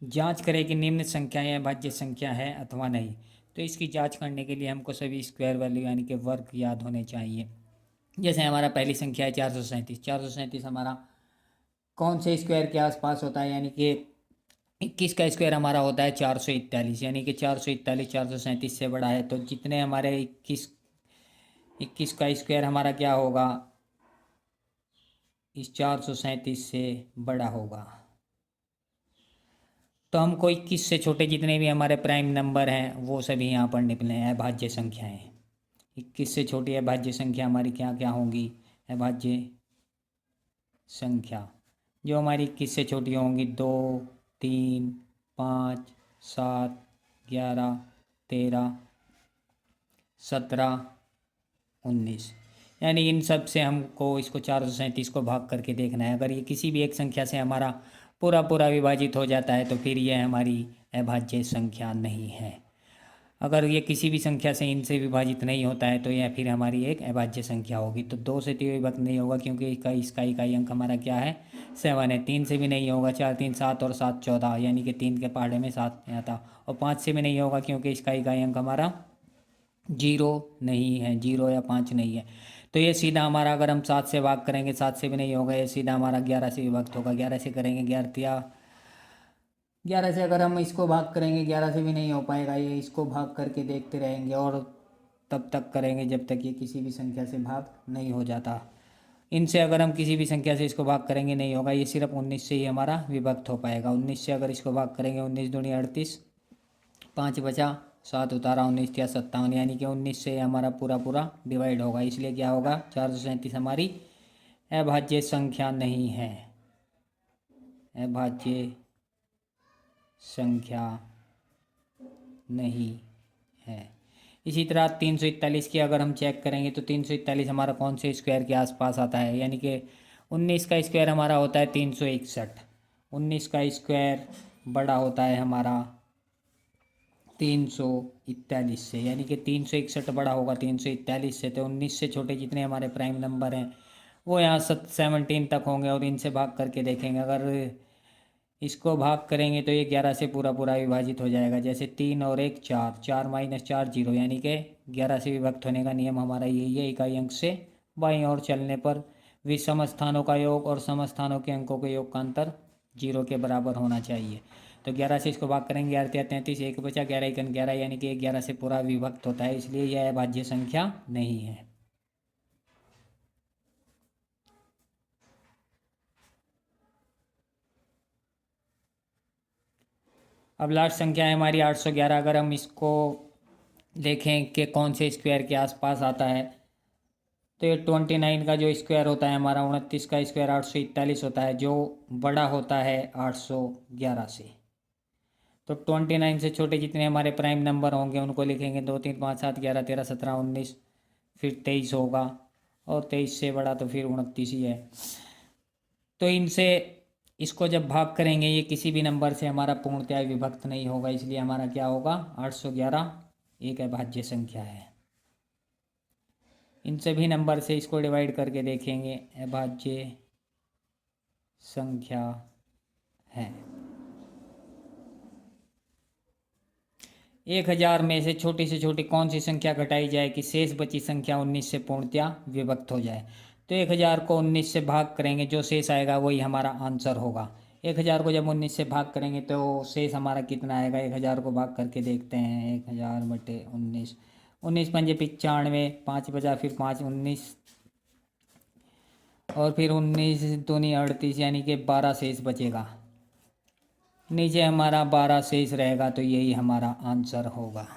जांच करें कि निम्न संख्या या भाज्य संख्या है अथवा नहीं। तो इसकी जांच करने के लिए हमको सभी स्क्वायर वैल्यू यानी कि वर्ग याद होने चाहिए। जैसे हमारा पहली संख्या है 437। 437 हमारा कौन से स्क्वायर के आसपास होता है, यानी कि 21 का स्क्वायर हमारा होता है 441, यानी कि 441 437 से बड़ा है। तो जितने हमारे 21 का स्क्वायर हमारा क्या होगा, इस 437 से बड़ा होगा। तो हमको 21 से छोटे जितने भी हमारे प्राइम नंबर हैं वो सभी यहाँ पर निकले हैं अभाज्य संख्याएं। 21 से छोटी अभाज्य संख्या हमारी क्या क्या होंगी, अभाज्य संख्या जो हमारी 21 से छोटी होंगी 2, 3, 5, 7, 11, 13, 17, 19, यानी इन सब से हमको इसको 437 को भाग करके देखना है। अगर ये किसी भी एक संख्या से हमारा पूरा पूरा विभाजित हो जाता है तो फिर यह हमारी अभाज्य संख्या नहीं है। अगर ये किसी भी संख्या से इनसे विभाजित नहीं होता है तो यह फिर हमारी एक अभाज्य संख्या होगी। तो 2 से तो विभक्त नहीं होगा क्योंकि इसका इकाई अंक हमारा क्या है, 7 है। 3 से भी नहीं होगा, 4 3 7 और 7 14, यानी कि 3 के पहाड़े में 7 आता। और 5 से भी नहीं होगा क्योंकि इसका इकाई अंक हमारा 0 नहीं है, 0 या 5 नहीं है। तो ये सीधा हमारा, अगर हम 7 से भाग करेंगे 7 से भी नहीं होगा, ये सीधा हमारा 11 से विभक्त होगा। 11 से करेंगे 11 से अगर हम इसको भाग करेंगे 11 से भी नहीं हो पाएगा, ये इसको भाग करके देखते रहेंगे और तब तक करेंगे जब तक ये किसी भी संख्या से भाग नहीं हो जाता। इनसे अगर हम किसी भी संख्या से इसको भाग करेंगे नहीं होगा, ये सिर्फ 19 से ही हमारा विभक्त हो पाएगा। 19 से अगर इसको भाग करेंगे 19 दूनी 38, 5 बचा, 7 उतारा, 19 या 57, यानी कि 19 से हमारा पूरा पूरा डिवाइड होगा। इसलिए क्या होगा, 437 हमारी अभाज्य संख्या नहीं है, अभाज्य संख्या नहीं है। इसी तरह 341 की अगर हम चेक करेंगे तो 341 हमारा कौन से स्क्वायर के आसपास आता है, यानी कि 19 का स्क्वायर हमारा होता है 361। 19 का स्क्वायर बड़ा होता है हमारा 341 से, यानी कि 361 बड़ा होगा 341 से। तो 19 से छोटे जितने हमारे प्राइम नंबर हैं वो यहाँ 17 तक होंगे और इनसे भाग करके देखेंगे। अगर इसको भाग करेंगे तो ये 11 से पूरा पूरा विभाजित हो जाएगा। जैसे 3 और 1 4, 4 माइनस 4 0, यानी कि 11 से विभक्त होने का नियम हमारा यही है, इकाई अंक से बाईं ओर चलने पर विषम स्थानों का योग और सम स्थानों के अंकों के योग का अंतर 0 के बराबर होना चाहिए। तो 11 से इसको भाग करेंगे 11 या 33, 1 बचा, 11 1 11, यानी कि 11 से पूरा विभक्त होता है, इसलिए यह अभाज्य संख्या नहीं है। अब लास्ट संख्या है हमारी 811। अगर हम इसको देखें कि कौन से स्क्वायर के आसपास आता है, तो ये 29 का जो स्क्वायर होता है हमारा, 29 का स्क्वायर 841 होता है, जो बड़ा होता है 811 से। तो 29 से छोटे जितने हमारे प्राइम नंबर होंगे उनको लिखेंगे 2 3 5 7 11 13 17 19, फिर 23 होगा, और 23 से बड़ा तो फिर 29 ही है। तो इनसे इसको जब भाग करेंगे ये किसी भी नंबर से हमारा पूर्णतः विभक्त नहीं होगा, इसलिए हमारा क्या होगा, 811 एक अभाज्य संख्या है। इन सभी नंबर से इसको डिवाइड करके देखेंगे, अभाज्य संख्या है। 1000 में से छोटी कौन सी संख्या घटाई जाए कि शेष बची संख्या 19 से पूर्णतः विभक्त हो जाए। तो 1000 को 19 से भाग करेंगे, जो शेष आएगा वही हमारा आंसर होगा। 1000 को जब 19 से भाग करेंगे तो शेष हमारा कितना आएगा, 1000 को भाग करके देखते हैं। 1000 बटे 19, 19 पंजे 95, 5 बचा, फिर 5 19, और फिर 19 दूनी 38, यानी कि 12 शेष बचेगा। नीचे हमारा 12 शेष रहेगा, तो यही हमारा आंसर होगा।